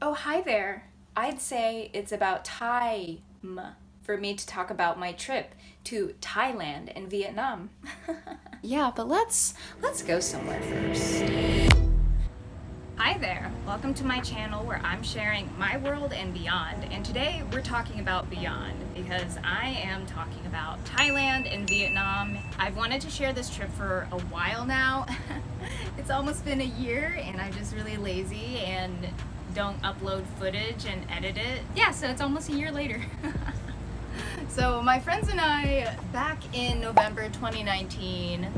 Oh, hi there. I'd say it's about time for me to talk about my trip to Thailand and Vietnam. Yeah, but let's go somewhere first. Hi there. Welcome to my channel where I'm sharing my world and beyond. And today we're talking about beyond because I am talking about Thailand and Vietnam. I've wanted to share this trip for a while now. It's almost been a year and I'm just really lazy and don't upload footage and edit it. Yeah, so it's almost a year later. So my friends and I, back in November 2019,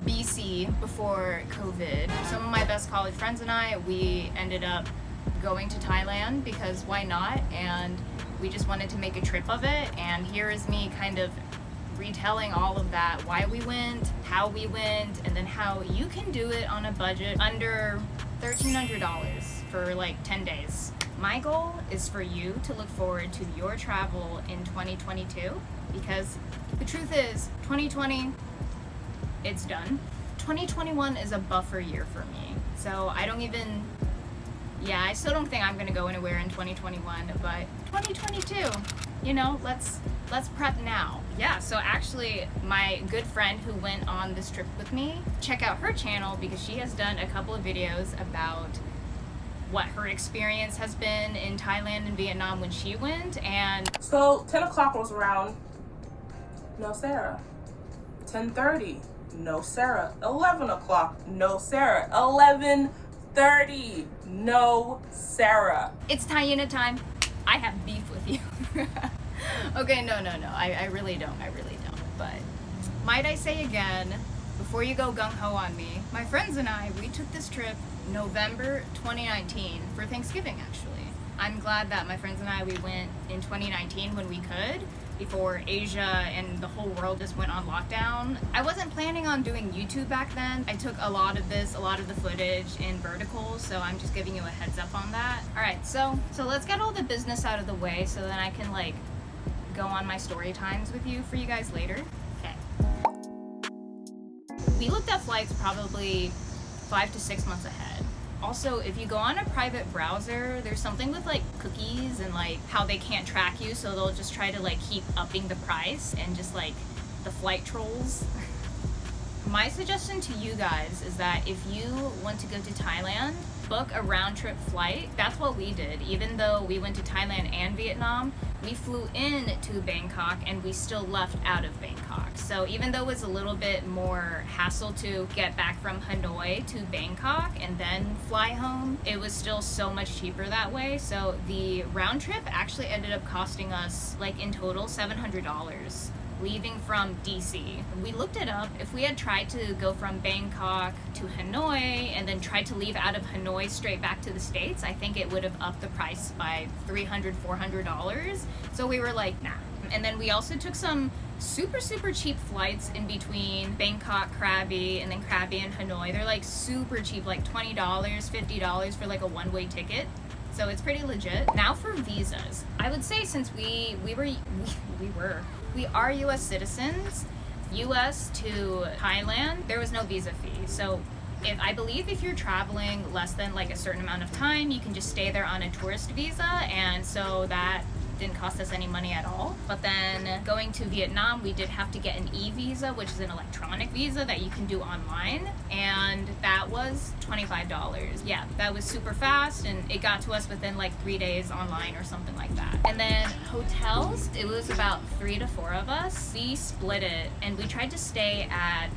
BC, before COVID, some of my best college friends and I, we ended up going to Thailand because why not? And we just wanted to make a trip of it. And here is me kind of retelling all of that, why we went, how we went, and then how you can do it on a budget under $1,300 for like 10 days. My goal is for you to look forward to your travel in 2022 because the truth is 2020, it's done. 2021 is a buffer year for me. So I still don't think I'm gonna go anywhere in 2021, but 2022, let's prep now. Yeah, so actually my good friend who went on this trip with me, check out her channel because she has done a couple of videos about what her experience has been in Thailand and Vietnam when she went. And so 10 o'clock was around, no Sarah. 10:30, no Sarah. 11 o'clock, no Sarah. 11:30, no Sarah. It's Taina time. I have beef with you. Okay, no. I really don't. But might I say again, before you go gung-ho on me, my friends and I, we took this trip November 2019 for Thanksgiving, actually. I'm glad that my friends and I, we went in 2019 when we could, before Asia and the whole world just went on lockdown. I wasn't planning on doing YouTube back then. I took a lot of the footage in vertical, so I'm just giving you a heads up on that. All right, so let's get all the business out of the way so then I can go on my story times with you for you guys later. Okay. We looked at flights probably 5 to 6 months ahead. Also, if you go on a private browser, there's something with cookies and how they can't track you, so they'll just try to keep upping the price and just the flight trolls. My suggestion to you guys is that if you want to go to Thailand, book a round-trip flight. That's what we did. Even though we went to Thailand and Vietnam, we flew in to Bangkok and we still left out of Bangkok. So even though it was a little bit more hassle to get back from Hanoi to Bangkok and then fly home, it was still so much cheaper that way. So the round trip actually ended up costing us in total $700. Leaving from DC. We looked it up. If we had tried to go from Bangkok to Hanoi and then tried to leave out of Hanoi straight back to the States, I think it would have upped the price by $300, $400. So we were like, nah. And then we also took some super cheap flights in between Bangkok, Krabi, and then Krabi and Hanoi. They're super cheap, $20, $50 for a one-way ticket. So it's pretty legit. Now for visas. I would say since we are US citizens, US to Thailand, there was no visa fee. So I believe if you're traveling less than a certain amount of time, you can just stay there on a tourist visa, and so that didn't cost us any money at all. But then going to Vietnam, we did have to get an e-visa, which is an electronic visa that you can do online, and that was $25. Yeah, that was super fast, and it got to us within 3 days online or something like that. And then hotels, it was about 3 to 4 of us. We split it, and we tried to stay at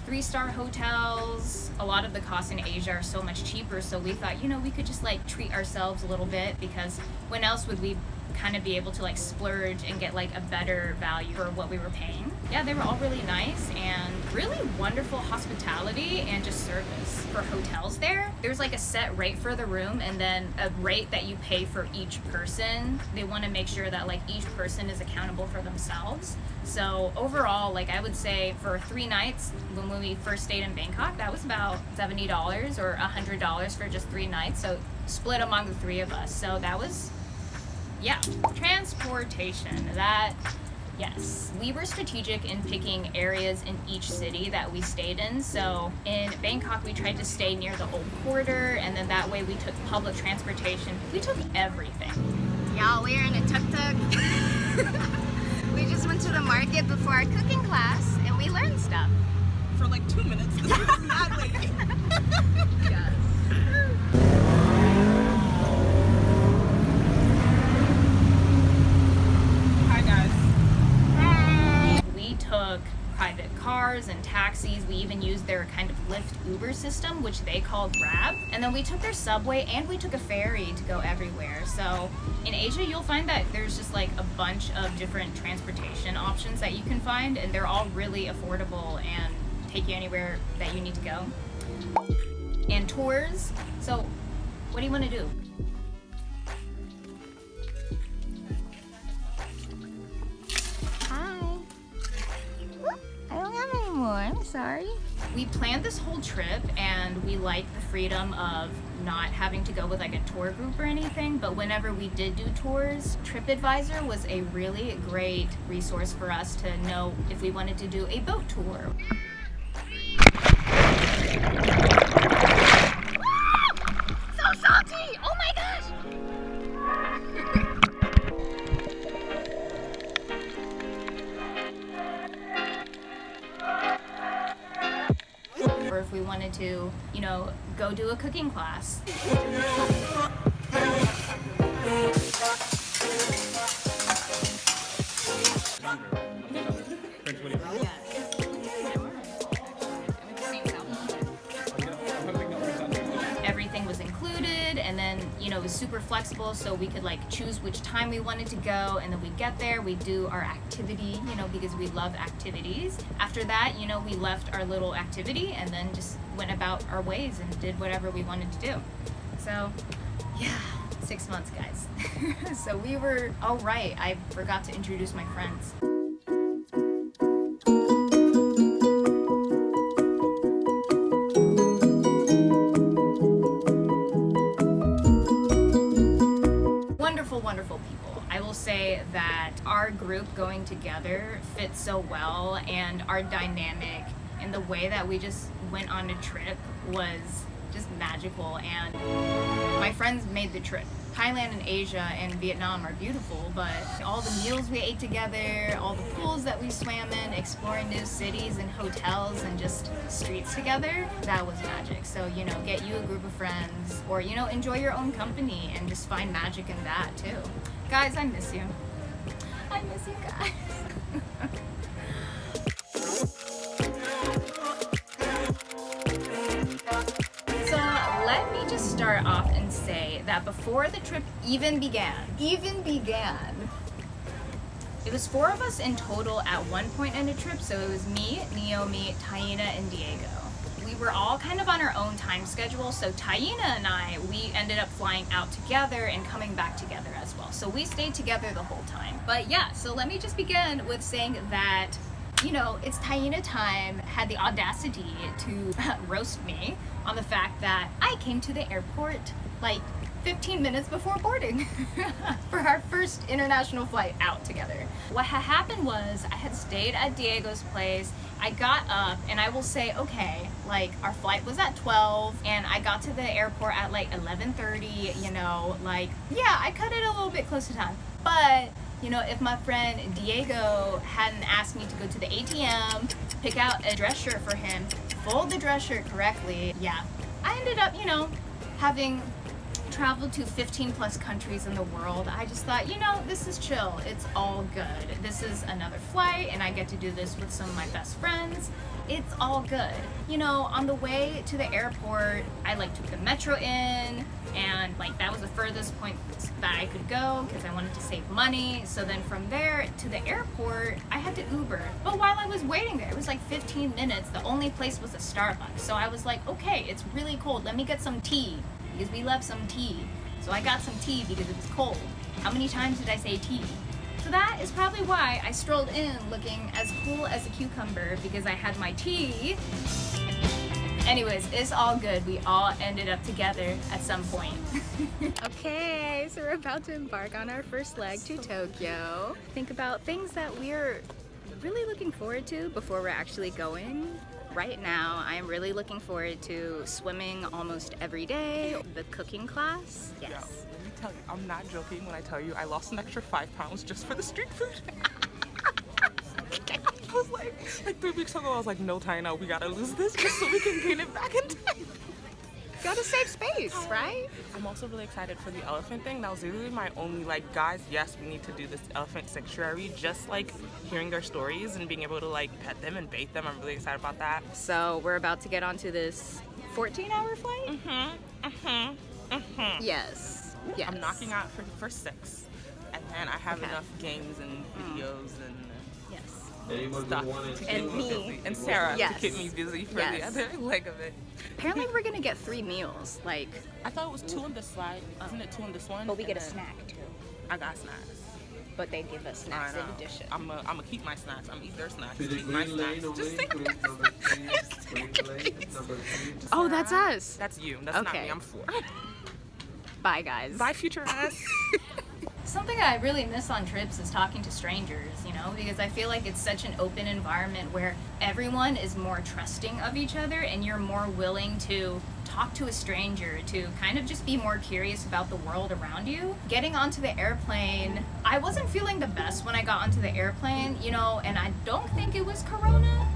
3-star hotels. A lot of the costs in Asia are so much cheaper, so we thought, we could just treat ourselves a little bit, because when else would we kind of be able to splurge and get a better value for what we were paying. Yeah, they were all really nice and really wonderful hospitality and just service. For hotels there's a set rate for the room and then a rate that you pay for each person. They want to make sure that each person is accountable for themselves. So overall, I would say for 3 nights when we first stayed in Bangkok, that was about $70 or $100 for just 3 nights. So split among the 3 of us. So that was, yeah. Transportation, Yes, we were strategic in picking areas in each city that we stayed in. So in Bangkok, we tried to stay near the old quarter, and then that way we took public transportation. We took everything. Y'all, we're in a tuk-tuk. We just went to the market before our cooking class, and we learned stuff. For like 2 minutes. This is not waiting. Yes. Hi guys. We took private cars and taxis. We even used their kind of Lyft Uber system, which they call Grab. And then we took their subway and we took a ferry to go everywhere. So in Asia, you'll find that there's just like a bunch of different transportation options that you can find, and they're all really affordable and take you anywhere that you need to go. And tours. So what do you want to do? Hi. I don't have any more. I'm sorry. We planned this whole trip and we liked the freedom of not having to go with like a tour group or anything, but whenever we did do tours, TripAdvisor was a really great resource for us to know if we wanted to do a boat tour. So salty! Oh my gosh! Or if we wanted to, you know, go do a cooking class. Everything was included, and then, you know, it was super flexible, so we could like choose which time we wanted to go, and then we'd get there, we'd do our activity, you know, because we love activities. After that, you know, we left our little activity and then just went about our ways and did whatever we wanted to do. So yeah, 6 months, guys. So we were, oh right, I forgot to introduce my friends. Wonderful people. I will say that our group going together fits so well, and our dynamic and the way that we just went on a trip was just magical, and my friends made the trip. Thailand and Asia and Vietnam are beautiful, but all the meals we ate together, all the pools that we swam in, exploring new cities and hotels and just streets together, that was magic. So, you know, get you a group of friends, or, you know, enjoy your own company and just find magic in that too. Guys, I miss you. I miss you guys. Let me just start off and say that before the trip even began, it was 4 of us in total at one point in the trip. So it was me, Naomi, Taina, and Diego. We were all kind of on our own time schedule. So Taina and I, we ended up flying out together and coming back together as well. So we stayed together the whole time. But yeah, so let me just begin with saying that, you know, it's Taina time had the audacity to roast me on the fact that I came to the airport like 15 minutes before boarding for our first international flight out together. What had happened was I had stayed at Diego's place. I got up, and I will say, okay, like our flight was at 12 and I got to the airport at like 11:30, you know, like, yeah, I cut it a little bit close to time. But you know, if my friend Diego hadn't asked me to go to the ATM, pick out a dress shirt for him, fold the dress shirt correctly, yeah, I ended up, you know, having traveled to 15 plus countries in the world. I just thought, you know, this is chill. It's all good. This is another flight, and I get to do this with some of my best friends. It's all good. You know, on the way to the airport, I like took the metro in, and like that was the furthest point that I could go because I wanted to save money. So then from there to the airport, I had to Uber. But while I was waiting there, it was like 15 minutes. The only place was a Starbucks. So I was like, okay, it's really cold. Let me get some tea because we love some tea. So I got some tea because it was cold. How many times did I say tea? So that is probably why I strolled in looking as cool as a cucumber, because I had my tea. Anyways, it's all good. We all ended up together at some point. Okay, so we're about to embark on our first leg to Tokyo. Think about things that we're really looking forward to before we're actually going. Right now, I'm really looking forward to swimming almost every day, the cooking class. Yes. Yo, let me tell you, I'm not joking when I tell you I lost an extra 5 pounds just for the street food. I was like 3 weeks ago, I was like, no, Taina, we gotta lose this just so we can gain it back in time. Gotta save space, right? I'm also really excited for the elephant thing. That was literally my only, like, guys, yes, we need to do this elephant sanctuary. Just like hearing their stories and being able to like pet them and bathe them. I'm really excited about that. So we're about to get onto this 14-hour flight? Yes. Yes. I'm knocking out for 6. And then I have Okay. enough games and videos and Yes. stuff to keep And me me. busy. And Sarah Yes. to keep me busy for Yes. the other leg of it. Apparently we're gonna get 3 meals. Like, I thought it was 2 on this slide. Isn't it 2 on this one? but we get a And then snack too. I got snacks. But they give us snacks I in know. addition. I'm gonna keep my snacks. I'm gonna eat their snacks. To the Eat my green snacks. lane Just only, say please, number 3. Green lane, number 3. Oh, that's us. That's you. That's not Okay. me. I'm 4. Bye, guys. Bye, future us. Something I really miss on trips is talking to strangers, you know, because I feel like it's such an open environment where everyone is more trusting of each other and you're more willing to talk to a stranger, to kind of just be more curious about the world around you. Getting onto the airplane, I wasn't feeling the best when I got onto the airplane, you know, and I don't think it was Corona.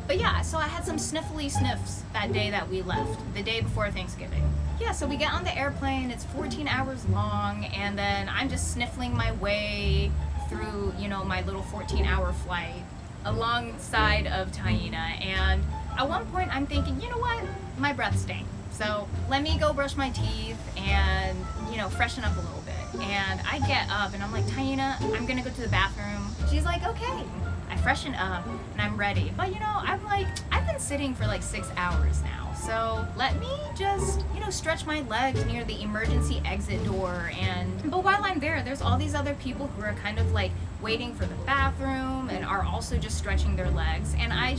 But yeah, so I had some sniffly sniffs that day that we left, the day before Thanksgiving. Yeah, so we get on the airplane, it's 14 hours long, and then I'm just sniffling my way through, you know, my little 14-hour flight alongside of Taina. And at one point I'm thinking, you know what, my breath stank. So let me go brush my teeth and, you know, freshen up a little bit. And I get up and I'm like, Taina, I'm gonna go to the bathroom. She's like, okay. I freshen up and I'm ready. But you know, I'm like, I've been sitting for like 6 hours now. So let me just, you know, stretch my legs near the emergency exit door. But while I'm there, there's all these other people who are kind of like waiting for the bathroom and are also just stretching their legs. And I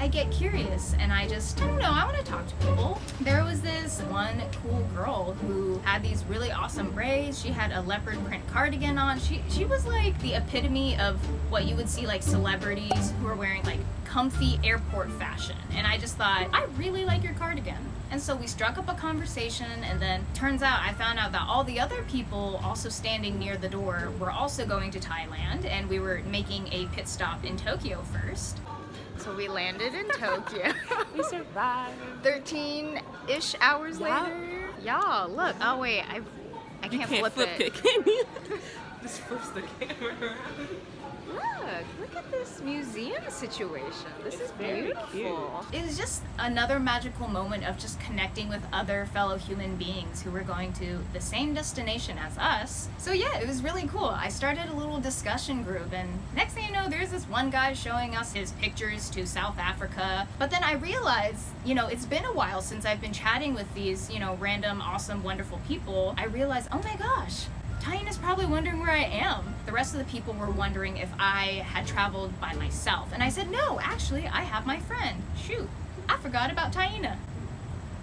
get curious and I don't know, I want to talk to people. There was this one cool girl who had these really awesome braids. She had a leopard print cardigan on. She was like the epitome of what you would see like celebrities who are wearing like comfy airport fashion. And I just thought, I really like your cardigan. And so we struck up a conversation, and then turns out I found out that all the other people also standing near the door were also going to Thailand, and we were making a pit stop in Tokyo first. So we landed in Tokyo. We survived. 13-ish hours Yeah. later. Y'all, look. Oh, wait. I You can't can't flip it. it, can you? Just flips the camera around. Look at this museum situation. This is very beautiful. It was just another magical moment of just connecting with other fellow human beings who were going to the same destination as us. So yeah, it was really cool. I started a little discussion group, and next thing you know, there's this one guy showing us his pictures to South Africa. But then I realized, you know, it's been a while since I've been chatting with these, you know, random, awesome, wonderful people. I realized, oh my gosh, Taina's probably wondering where I am. The rest of the people were wondering if I had traveled by myself. And I said, no, actually, I have my friend. Shoot, I forgot about Taina.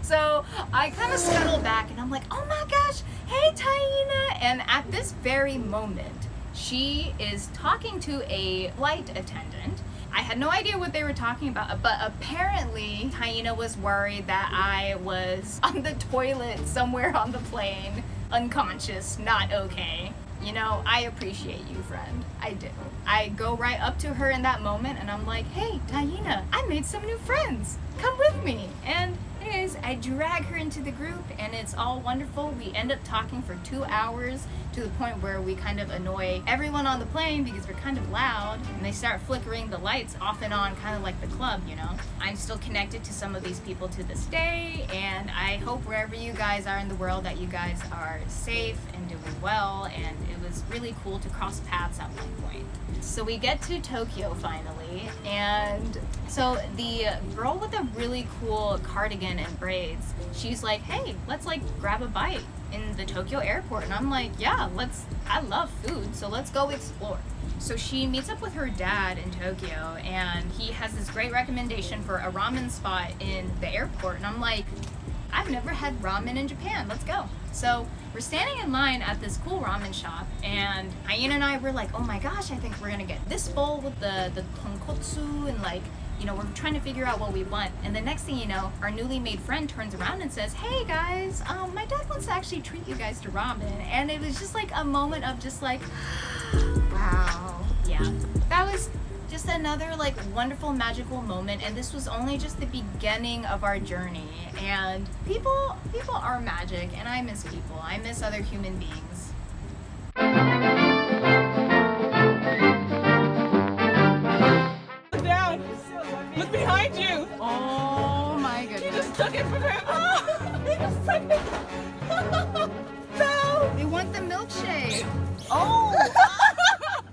So I kind of scuttle back and I'm like, oh my gosh, hey Taina. And at this very moment, she is talking to a flight attendant. I had no idea what they were talking about, but apparently Taina was worried that I was on the toilet somewhere on the plane, unconscious, not okay. You know, I appreciate you, friend. I do. I go right up to her in that moment and I'm like, hey, Taina, I made some new friends. Come with me. And anyways, I drag her into the group and it's all wonderful. We end up talking for 2 hours to the point where we kind of annoy everyone on the plane because we're kind of loud and they start flickering the lights off and on, kind of like the club, you know. I'm still connected to some of these people to this day, and I hope wherever you guys are in the world that you guys are safe and doing well, and it was really cool to cross paths at one point. So we get to Tokyo finally, and so the girl with the really cool cardigan and braids, she's like, hey, let's like grab a bite in the Tokyo airport. And I'm like, yeah, I love food, so let's go explore. So she meets up with her dad in Tokyo, and he has this great recommendation for a ramen spot in the airport. And I'm like, I've never had ramen in Japan. Let's go. So we're standing in line at this cool ramen shop, and Taina and I were like, oh my gosh, I think we're gonna get this bowl with the tonkotsu, and like, you know, we're trying to figure out what we want. And the next thing you know, our newly made friend turns around and says, hey guys, my dad wants to actually treat you guys to ramen. And it was just like a moment of just like, wow. Yeah, that was just another like wonderful magical moment, and this was only just the beginning of our journey. And people are magic, and I miss people. I miss other human beings. Look down. Look behind you. Oh my goodness. He just took it from him. He just took it